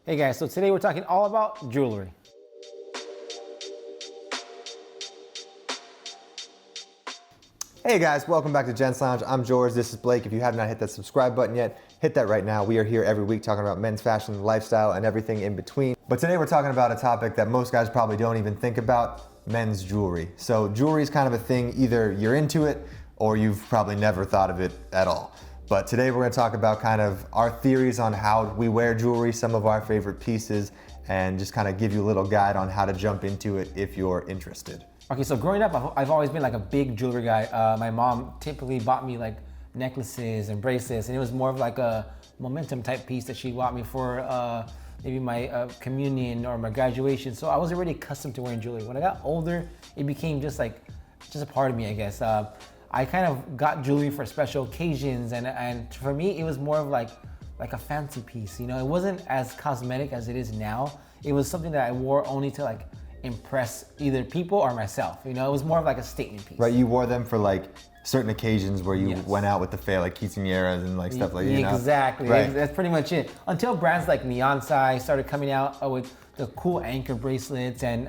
Hey guys, so today we're talking all about jewelry. Hey guys, welcome back to Gents Lounge. I'm George, this is Blake. If you have not hit that subscribe button yet, hit that right now. We are here every week talking about men's fashion, lifestyle, and everything in between. But today we're talking about a topic that most guys probably don't even think about, men's jewelry. So jewelry is kind of a thing, either you're into it or you've probably never thought of it at all. But today we're gonna talk about kind of our theories on how we wear jewelry, some of our favorite pieces, and just kind of give you a little guide on how to jump into it if you're interested. Okay, so growing up, I've always been like a big jewelry guy. My mom typically bought me like necklaces and bracelets, and it was more of like a momentum type piece that she bought me for maybe my communion or my graduation. So I was already accustomed to wearing jewelry. When I got older, it became just a part of me, I guess. I kind of got jewelry for special occasions, and for me, it was more of like a fancy piece. You know, it wasn't as cosmetic as it is now. It was something that I wore only to like impress either people or myself. You know, it was more of like a statement piece. Right, you wore them for like certain occasions where you went out with the fair, like quinceañeras and like stuff like that. Exactly, Right. That's pretty much it. Until brands like Menswear started coming out with the cool anchor bracelets and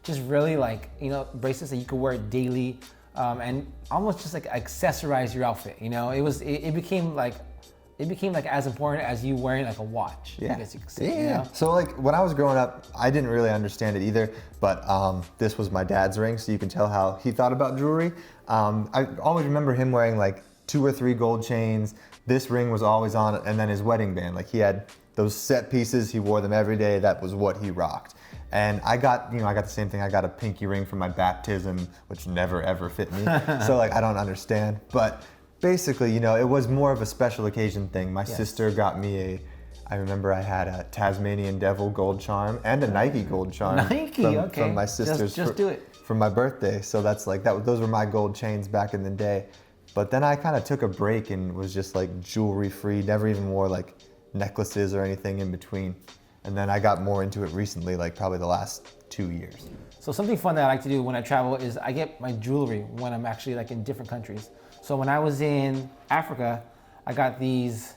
just really like, you know, bracelets that you could wear daily and almost just like accessorize your outfit. You know, it became like as important as you wearing like a watch. Yeah. I guess you could say. Yeah. You know? So like when I was growing up, I didn't really understand it either, but this was my dad's ring, so you can tell how he thought about jewelry. I always remember him wearing like 2 or 3 gold chains. This ring was always on, and then his wedding band. Like he had those set pieces, he wore them every day. That was what he rocked. And I got the same thing. I got a pinky ring for my baptism, which never ever fit me. So like I don't understand, but basically, you know, it was more of a special occasion thing. My sister got me I remember I had a Tasmanian Devil gold charm and a Nike gold charm from my sister's for my birthday. So that's like those were my gold chains back in the day. But then I kind of took a break and was just like jewelry free, never even wore like necklaces or anything in between. And then I got more into it recently, like probably the last 2 years. So something fun that I like to do when I travel is I get my jewelry when I'm actually like in different countries. So when I was in Africa, I got these,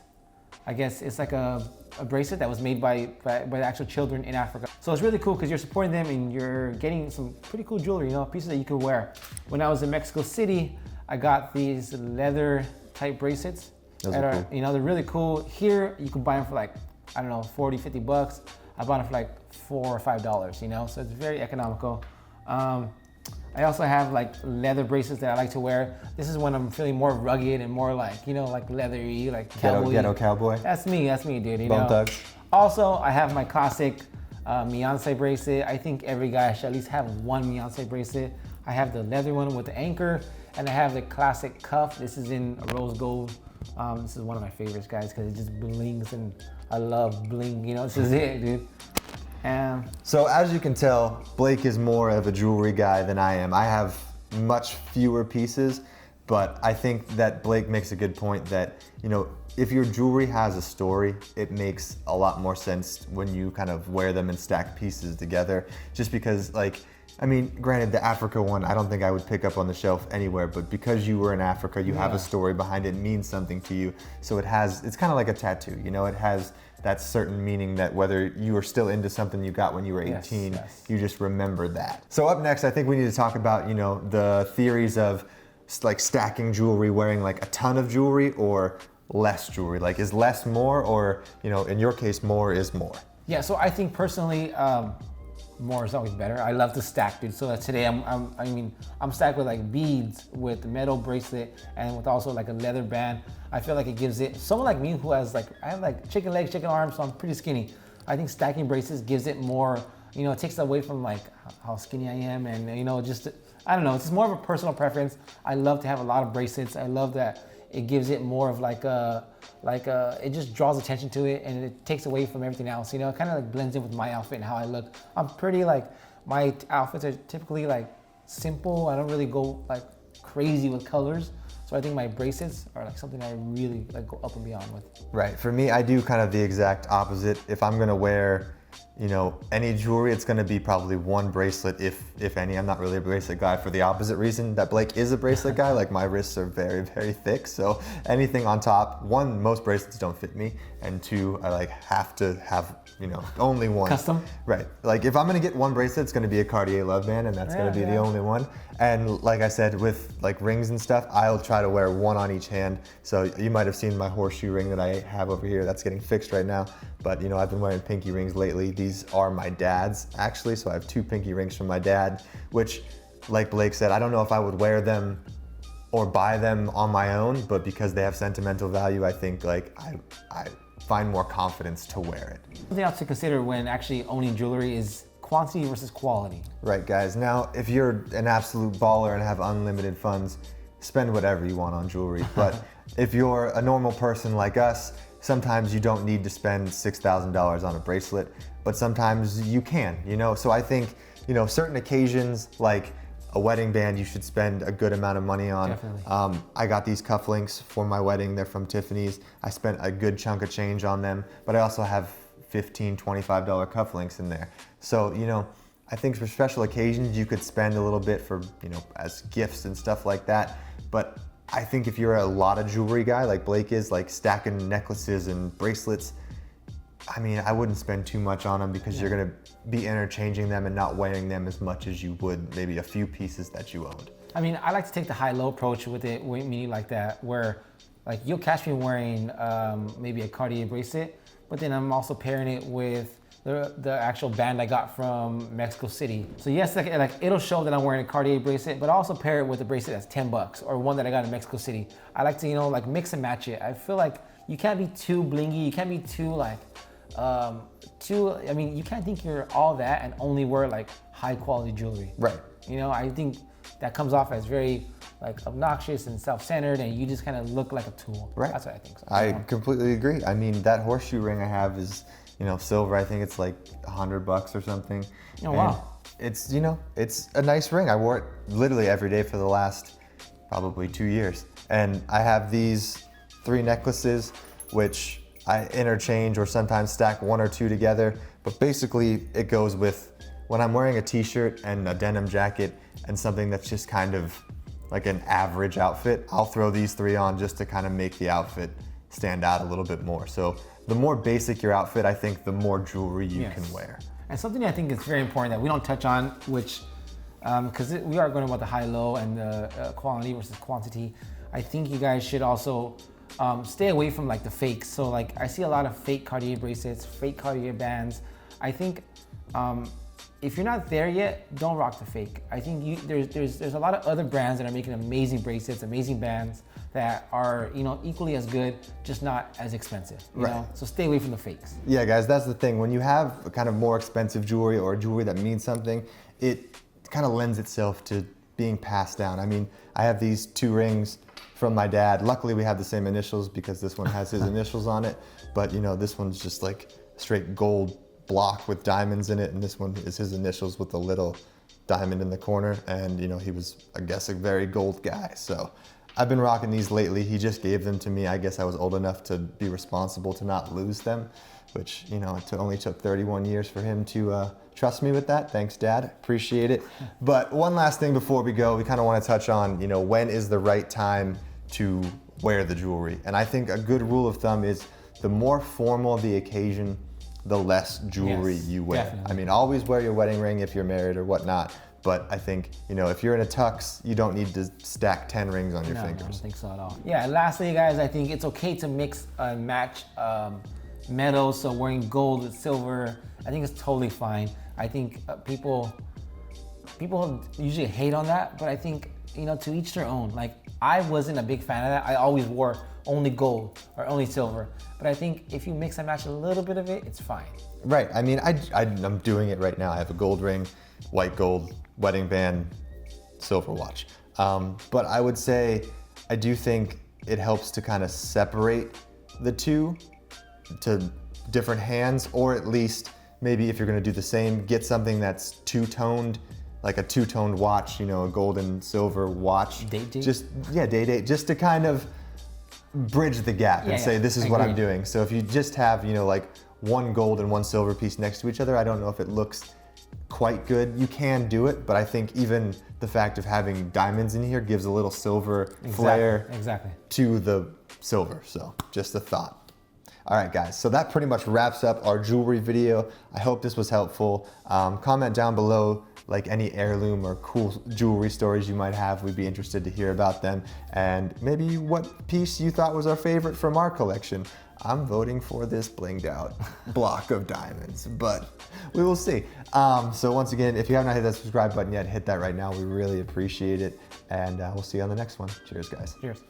I guess it's like a bracelet that was made by the actual children in Africa. So it's really cool because you're supporting them and you're getting some pretty cool jewelry, you know, pieces that you can wear. When I was in Mexico City, I got these leather type bracelets. Those are cool. You know, they're really cool. Here, you can buy them for like, I don't know, 40, 50 bucks. I bought them for like $4 or $5, you know, so it's very economical. I also have like leather bracelets that I like to wear. This is when I'm feeling more rugged and more like, you know, like leathery, like cowboy. Ghetto cowboy. That's me, dude, you Bone know. thugs. Also, I have my classic Beyonce bracelet. I think every guy should at least have one Beyonce bracelet. I have the leather one with the anchor, and I have the classic cuff. This is in rose gold. This is one of my favorites, guys, because it just blings, and I love bling, you know, this is it, dude. So as you can tell, Blake is more of a jewelry guy than I am. I have much fewer pieces, but I think that Blake makes a good point that, you know, if your jewelry has a story, it makes a lot more sense when you kind of wear them and stack pieces together. Just because, like, I mean, granted, the Africa one, I don't think I would pick up on the shelf anywhere, but because you were in Africa, you have a story behind it, means something to you. So it's kind of like a tattoo, you know, it has that certain meaning that whether you are still into something you got when you were 18, you just remember that. So up next, I think we need to talk about, you know, the theories of like stacking jewelry, wearing like a ton of jewelry or less jewelry. Like is less more, or, you know, in your case, more is more? Yeah, so I think personally, more is always better. I love to stack, dude. So today I'm stacked with like beads, with metal bracelet, and with also like a leather band. I feel like it gives it, someone like me who has like, I have like chicken legs, chicken arms, so I'm pretty skinny. I think stacking bracelets gives it more, you know, it takes away from like how skinny I am, and, you know, just, I don't know, it's more of a personal preference. I love to have a lot of bracelets. I love that it gives it more of it just draws attention to it, and it takes away from everything else. You know, it kind of like blends in with my outfit and how I look. I'm pretty like, my outfits are typically like simple. I don't really go like crazy with colors. So I think my bracelets are like something I really like go up and beyond with. Right, for me, I do kind of the exact opposite. If I'm gonna wear you know, any jewelry, it's gonna be probably one bracelet, if any. I'm not really a bracelet guy for the opposite reason that Blake is a bracelet guy. Like my wrists are very, very thick. So anything on top, one, most bracelets don't fit me. And two, I like have to have, you know, only one. Custom? Right. Like if I'm gonna get one bracelet, it's gonna be a Cartier Love Band, and that's gonna be the only one. And like I said, with like rings and stuff, I'll try to wear one on each hand. So you might have seen my horseshoe ring that I have over here. That's getting fixed right now. But you know, I've been wearing pinky rings lately. These are my dad's actually. So I have 2 pinky rings from my dad, which like Blake said, I don't know if I would wear them or buy them on my own, but because they have sentimental value, I think like I find more confidence to wear it. Something else to consider when actually owning jewelry is quantity versus quality. Right, guys. Now, if you're an absolute baller and have unlimited funds, spend whatever you want on jewelry. But if you're a normal person like us, sometimes you don't need to spend $6,000 on a bracelet, but sometimes you can, you know? So I think, you know, certain occasions like a wedding band, you should spend a good amount of money on. Definitely. I got these cufflinks for my wedding. They're from Tiffany's. I spent a good chunk of change on them, but I also have $15, $25 cufflinks in there. So, you know, I think for special occasions, you could spend a little bit for, you know, as gifts and stuff like that. But I think if you're a lot of jewelry guy, like Blake is, like stacking necklaces and bracelets, I mean, I wouldn't spend too much on them because you're gonna be interchanging them and not wearing them as much as you would maybe a few pieces that you owned. I mean, I like to take the high-low approach with it, meaning like that, where like you'll catch me wearing maybe a Cartier bracelet, but then I'm also pairing it with the actual band I got from Mexico City. So yes, like it'll show that I'm wearing a Cartier bracelet, but I also pair it with a bracelet that's $10 or one that I got in Mexico City. I like to, you know, like mix and match it. I feel like you can't be too blingy, you can't be too like, I mean, you can't think you're all that and only wear like high quality jewelry. Right. You know, I think that comes off as very like obnoxious and self-centered, and you just kind of look like a tool. Right. That's what I think. So, I completely agree. I mean, that horseshoe ring I have is, you know, silver. I think it's like $100 or something. Oh, wow. It's, you know, it's a nice ring. I wore it literally every day for the last probably 2 years. And I have these 3 necklaces, which I interchange or sometimes stack 1 or 2 together. But basically it goes with when I'm wearing a t-shirt and a denim jacket and something that's just kind of like an average outfit, I'll throw these 3 on just to kind of make the outfit stand out a little bit more. So the more basic your outfit, I think the more jewelry you can wear. And something I think is very important that we don't touch on, which, because we are going about the high-low and the quality versus quantity, I think you guys should also stay away from like the fakes. So like I see a lot of fake Cartier bracelets, fake Cartier bands. I think if you're not there yet, don't rock the fake. I think there's a lot of other brands that are making amazing bracelets, amazing bands that are, you know, equally as good, just not as expensive. You know? So stay away from the fakes. Yeah, guys, that's the thing. When you have kind of more expensive jewelry or jewelry that means something, it kind of lends itself to being passed down. I mean, I have these 2 rings from my dad. Luckily, we have the same initials because this one has his initials on it. But you know, this one's just like straight gold block with diamonds in it, and this one is his initials with a little diamond in the corner. And you know, he was, I guess, a very gold guy. So I've been rocking these lately. He just gave them to me. I guess I was old enough to be responsible to not lose them, which, you know, it only took 31 years for him to trust me with that. Thanks, Dad. Appreciate it. But one last thing before we go, we kind of want to touch on, you know, when is the right time to wear the jewelry? And I think a good rule of thumb is the more formal the occasion, the less jewelry you wear. Definitely. I mean, always wear your wedding ring if you're married or whatnot. But I think, you know, if you're in a tux, you don't need to stack 10 rings on your fingers. I don't think so at all. Yeah, and lastly, guys, I think it's okay to mix and match metals. So wearing gold with silver, I think it's totally fine. I think people usually hate on that, but I think, you know, to each their own. Like, I wasn't a big fan of that. I always wore only gold or only silver. But I think if you mix and match a little bit of it, it's fine. Right, I mean, I'm doing it right now. I have a gold ring, white gold, wedding band, silver watch. But I would say, I do think it helps to kind of separate the two to different hands, or at least maybe if you're gonna do the same, get something that's two-toned, like a two-toned watch, you know, a gold and silver watch. Date. Day-date, just to kind of bridge the gap and say, this is what I'm doing. So if you just have, you know, like one gold and one silver piece next to each other, I don't know if it looks quite good. You can do it, but I think even the fact of having diamonds in here gives a little silver flair to the silver. So just a thought. All right, guys, so that pretty much wraps up our jewelry video. I hope this was helpful. Comment down below like any heirloom or cool jewelry stories you might have. We'd be interested to hear about them, and maybe what piece you thought was our favorite from our collection. I'm voting for this blinged out block of diamonds, but we will see. So once again, if you have not hit that subscribe button yet, hit that right now. We really appreciate it, and we'll see you on the next one. Cheers, guys. Cheers.